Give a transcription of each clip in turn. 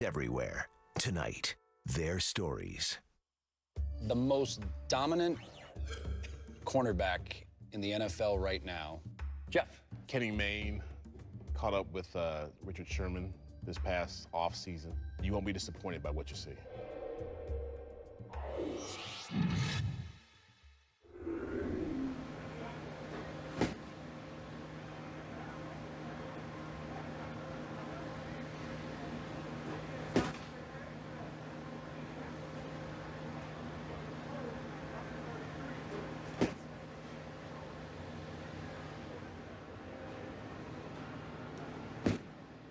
Everywhere. Tonight, their stories. The most dominant cornerback in the NFL right now. Jeff. Kenny Mayne caught up with Richard Sherman this past offseason. You won't be disappointed by what you see.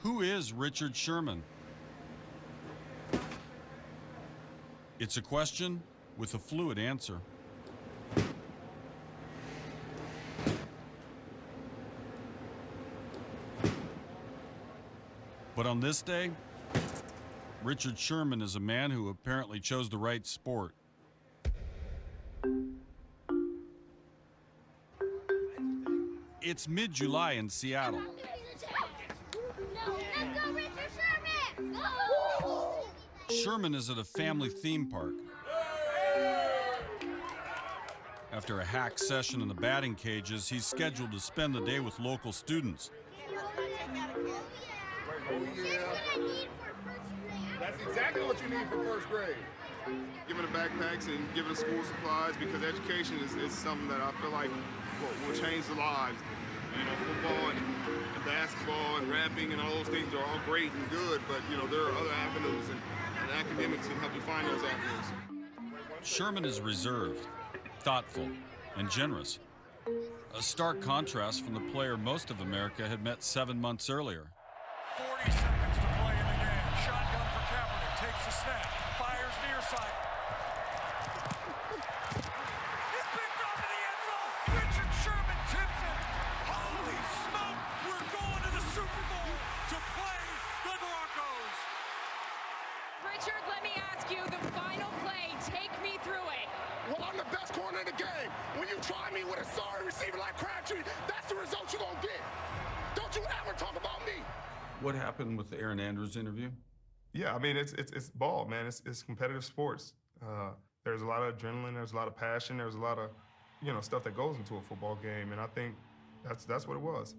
Who is Richard Sherman? It's a question with a fluid answer. But on this day, Richard Sherman is a man who apparently chose the right sport. It's mid-July in Seattle. Sherman is at a family theme park. After a hack session in the batting cages, he's scheduled to spend the day with local students. That's exactly what you need for first grade. Giving the backpacks and giving the school supplies, because education is something that I feel like will change the lives. You know, football and basketball and rapping and all those things are all great and good, but you know, there are other avenues and academics can help you find those avenues. Sherman is reserved, thoughtful, and generous. A stark contrast from the player most of America had met 7 months earlier. 40 seconds to play in the game. Shotgun for Kaepernick. Takes the snap. Fires near side. It's picked off in the end zone. Richard Sherman tips it. Holy smoke! We're going to the Super Bowl to play the Broncos. Richard, let me ask you the final play. Take me through it. Well, I'm the best corner in the game. When you try me with a sorry receiver like Crabtree, that's the result you're going to get. Don't you ever talk about me. What happened with the Aaron Andrews interview? Yeah, I mean, it's ball, man. It's competitive sports. There's a lot of adrenaline. There's a lot of passion. There's a lot of, stuff that goes into a football game, and I think that's what it was.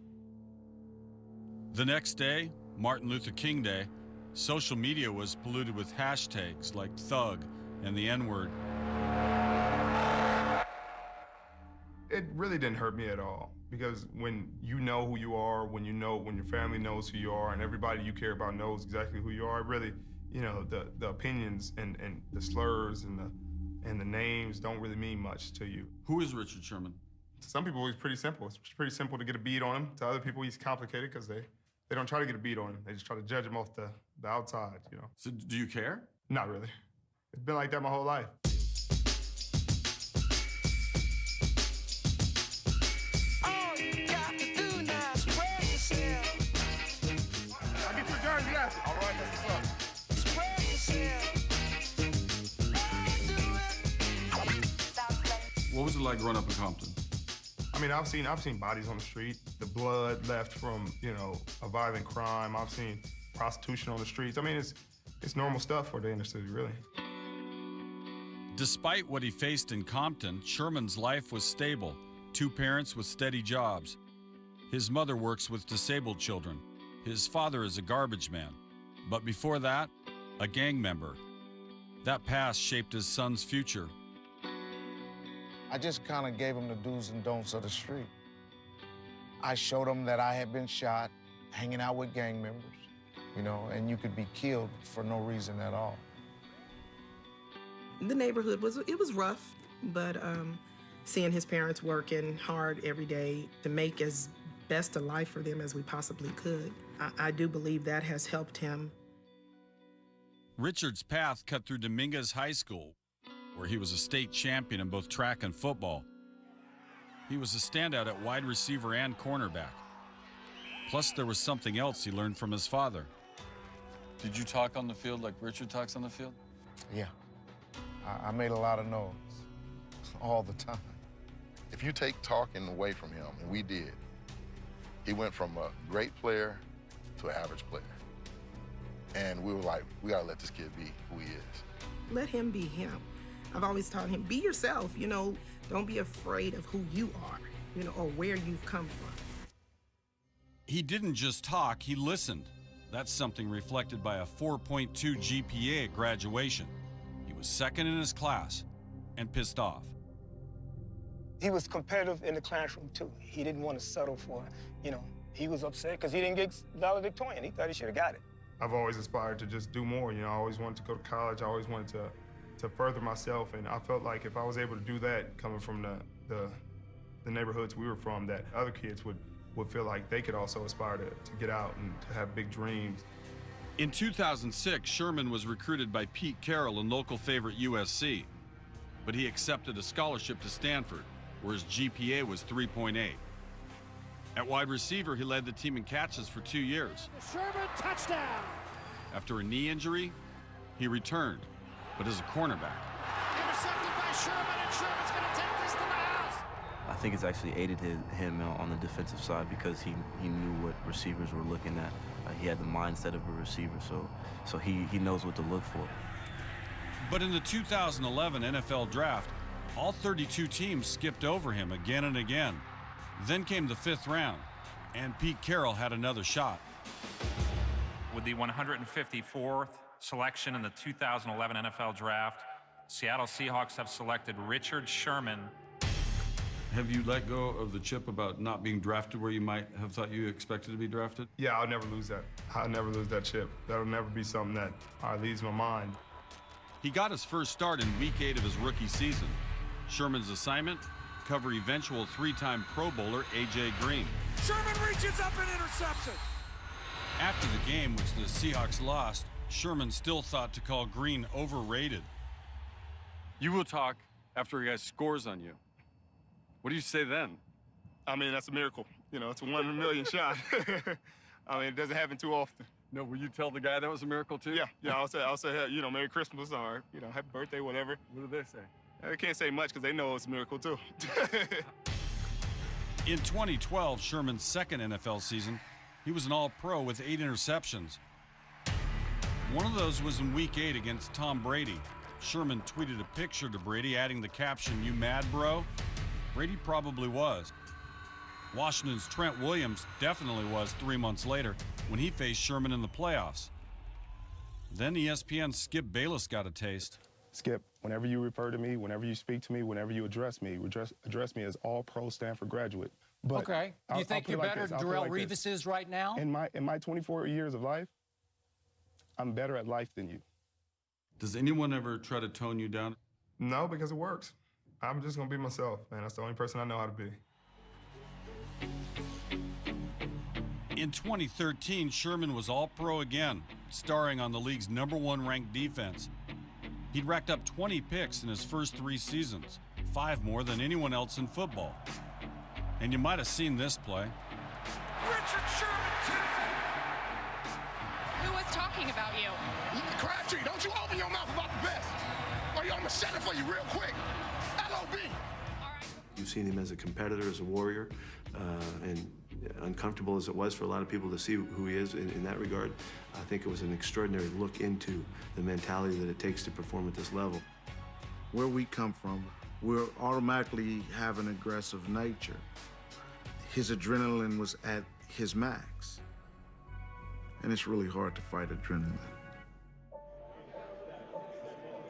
The next day, Martin Luther King Day, social media was polluted with hashtags like thug and the N-word. It really didn't hurt me at all, because when you know who you are, when your family knows who you are, and everybody you care about knows exactly who you are, it really, the opinions and the slurs and the names don't really mean much to you. Who is Richard Sherman? To some people, he's pretty simple. It's pretty simple to get a beat on him. To other people, he's complicated because they don't try to get a beat on him. They just try to judge him off the outside, So do you care? Not really. It's been like that my whole life. All right, that's what's up. What was it like growing up in Compton? I mean, I've seen bodies on the street, the blood left from, a violent crime. I've seen prostitution on the streets. I mean, it's normal stuff for the inner city, really. Despite what he faced in Compton, Sherman's life was stable. 2 parents with steady jobs. His mother works with disabled children. His father is a garbage man. But before that, a gang member. That past shaped his son's future. I just kind of gave him the do's and don'ts of the street. I showed him that I had been shot, hanging out with gang members, and you could be killed for no reason at all. The neighborhood was rough, but seeing his parents working hard every day to make as best a life for them as we possibly could, I do believe that has helped him. Richard's path cut through Dominguez High School, where he was a state champion in both track and football. He was a standout at wide receiver and cornerback. Plus, there was something else he learned from his father. Did you talk on the field like Richard talks on the field? Yeah. I made a lot of noise all the time. If If you take talking away from him, and we did, he went from a great player to an average player. And we were like, we gotta let this kid be who he is. Let him be him. I've always taught him, be yourself, you know, don't be afraid of who you are, you know, or where you've come from. He didn't just talk, he listened. That's something reflected by a 4.2 GPA at graduation. He was second in his class and pissed off. He was competitive in the classroom, too. He didn't want to settle for, you know, he was upset because he didn't get valedictorian. He thought he should have got it. I've always aspired to just do more. You know, I always wanted to go to college. I always wanted to further myself, and I felt like if I was able to do that, coming from the neighborhoods we were from, that other kids would feel like they could also aspire to get out and to have big dreams. In 2006, Sherman was recruited by Pete Carroll and local favorite USC, but he accepted a scholarship to Stanford, where his GPA was 3.8. At wide receiver, he led the team in catches for 2 years. Sherman, touchdown! After a knee injury, he returned, but as a cornerback. Intercepted by Sherman, and Sherman's going to take this to the house. I think it's actually aided him on the defensive side because he knew what receivers were looking at. He had the mindset of a receiver, so he knows what to look for. But in the 2011 NFL Draft, all 32 teams skipped over him again and again. Then came the 5th round, and Pete Carroll had another shot. With the 154th selection in the 2011 NFL Draft, Seattle Seahawks have selected Richard Sherman. Have you let go of the chip about not being drafted where you might have thought you expected to be drafted? Yeah, I'll never lose that. I'll never lose that chip. That'll never be something that leaves my mind. He got his first start in Week 8 of his rookie season. Sherman's assignment? Cover eventual 3-time Pro Bowler A.J. Green. Sherman reaches up and intercepts it. After the game, which the Seahawks lost, Sherman still thought to call Green overrated. You will talk after a guy scores on you. What do you say then? I mean, that's a miracle. You know, it's a 1 in a million shot. I mean, it doesn't happen too often. No, will you tell the guy that was a miracle too? Yeah, I'll say, you know, Merry Christmas or, you know, Happy Birthday, whatever. What do they say? They can't say much because they know it's a miracle too. In 2012, Sherman's second NFL season, he was an All-Pro with 8 interceptions. One of those was in Week 8 against Tom Brady. Sherman tweeted a picture to Brady, adding the caption, "You mad, bro?" Brady probably was. Washington's Trent Williams definitely was 3 months later when he faced Sherman in the playoffs. Then ESPN's Skip Bayless got a taste. Skip, whenever you refer to me, whenever you speak to me, whenever you address me as All-Pro Stanford graduate. But okay. Do you think you're better than Darrelle Revis is right now? In my 24 years of life, I'm better at life than you. Does anyone ever try to tone you down? No, because it works. I'm just gonna be myself, man. That's the only person I know how to be. In 2013, Sherman was All-Pro again, starring on the league's #1 ranked defense. He'd racked up 20 picks in his first 3 seasons, 5 more than anyone else in football. And you might have seen this play. Richard Sherman tips it. Who was talking about you? Crabtree, don't you open your mouth about the best, or I'm gonna shut it for you real quick. LOB. You've seen him as a competitor, as a warrior, and uncomfortable as it was for a lot of people to see who he is in that regard, I think it was an extraordinary look into the mentality that it takes to perform at this level. Where we come from, we'll automatically have an aggressive nature. His adrenaline was at his max. And it's really hard to fight adrenaline.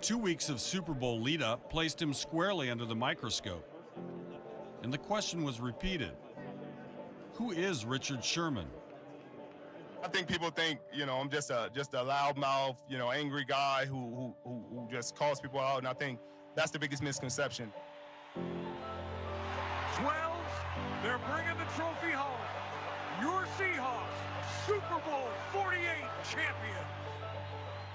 2 weeks of Super Bowl lead-up placed him squarely under the microscope. And the question was repeated. Who is Richard Sherman? I think people think, you know, I'm just a loudmouth, you know, angry guy who just calls people out, and I think that's the biggest misconception. 12, they're bringing the trophy home. Your Seahawks, Super Bowl 48 champion.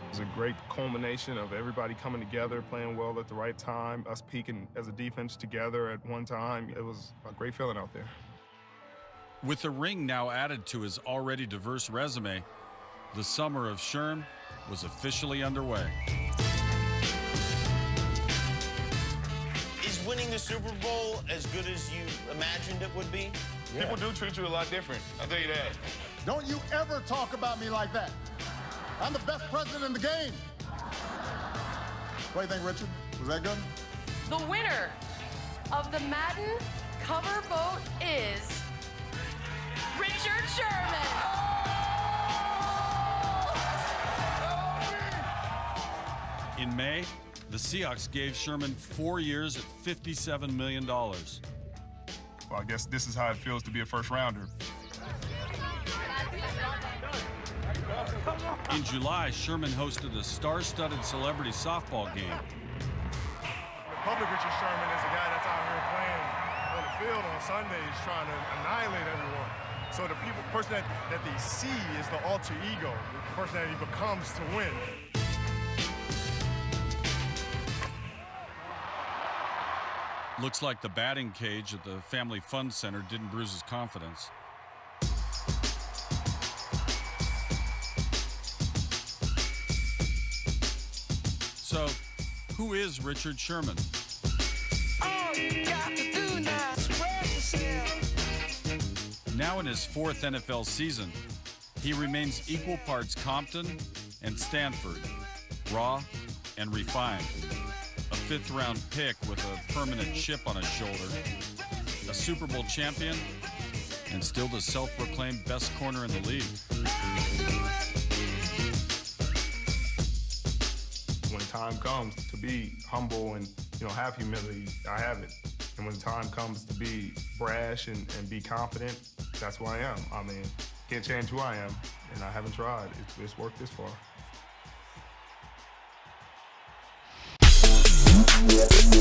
It was a great culmination of everybody coming together, playing well at the right time, us peaking as a defense together at one time. It was a great feeling out there. With the ring now added to his already diverse resume, the summer of Sherm was officially underway. It's winning the Super Bowl as good as you imagined it would be? Yeah. People do treat you a lot different, I'll tell you that. Don't you ever talk about me like that. I'm the best president in the game. What do you think, Richard? Was that good? The winner of the Madden cover vote is Richard Sherman. In May, the Seahawks gave Sherman 4 years at $57 million. Well, I guess this is how it feels to be a first rounder. In July, Sherman hosted a star-studded celebrity softball game. Public Richard Sherman is a guy that's out here playing on the field on Sundays trying to annihilate everyone. So the person that they see is the alter ego, the person that he becomes to win. Looks like the batting cage at the Family Fun Center didn't bruise his confidence. So, who is Richard Sherman? Now in his 4th NFL season, he remains equal parts Compton and Stanford, raw and refined. A 5th-round pick with a permanent chip on his shoulder, a Super Bowl champion, and still the self-proclaimed best corner in the league. When time comes to be humble and have humility, I have it. And when time comes to be brash and be confident, that's who I am. I mean, can't change who I am, and I haven't tried. It's worked this far. Yeah.